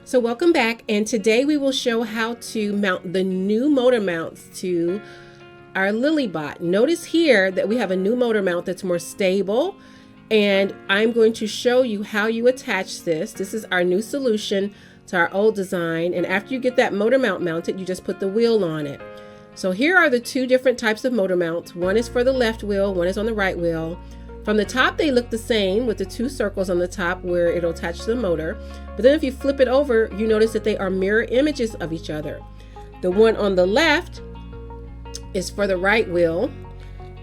So welcome back, and today we will show how to mount the new motor mounts to our Lilybot. Notice here that we have a new motor mount that's more stable, and I'm going to show you how you attach this. This is our new solution to our old design, and after you get that motor mount mounted, you just put the wheel on it. So here are the two different types of motor mounts. One is for the left wheel, one is on the right wheel. From the top, they look the same with the two circles on the top where it'll attach to the motor. But then if you flip it over, you notice that they are mirror images of each other. The one on the left is for the right wheel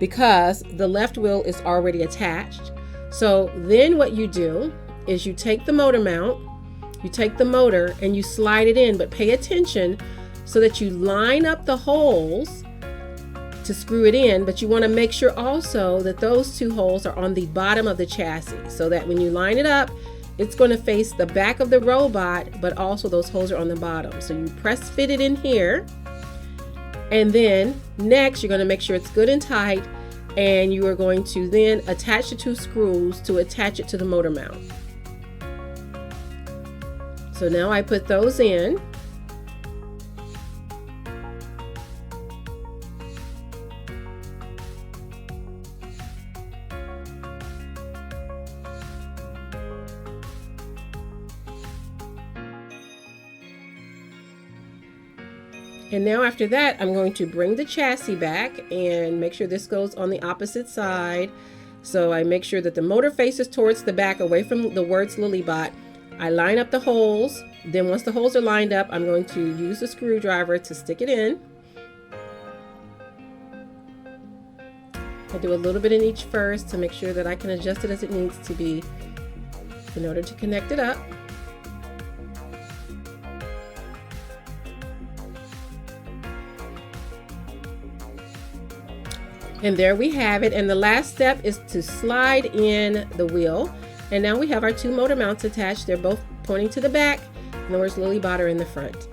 because the left wheel is already attached. So then what you do is you take the motor mount, you take the motor and you slide it in, but pay attention so that you line up the holes to screw it in, but you want to make sure also that those two holes are on the bottom of the chassis so that when you line it up, it's going to face the back of the robot, but also those holes are on the bottom. So you press fit it in here, and then next you're going to make sure it's good and tight, and you are going to then attach the two screws to attach it to the motor mount. So now I put those in. And now after that, I'm going to bring the chassis back and make sure this goes on the opposite side. So I make sure that the motor faces towards the back, away from the words Lilybot. I line up the holes. Then once the holes are lined up, I'm going to use a screwdriver to stick it in. I do a little bit in each first to make sure that I can adjust it as it needs to be in order to connect it up. And there we have it. And the last step is to slide in the wheel. And now we have our two motor mounts attached. They're both pointing to the back, and the words Lilybot are in the front.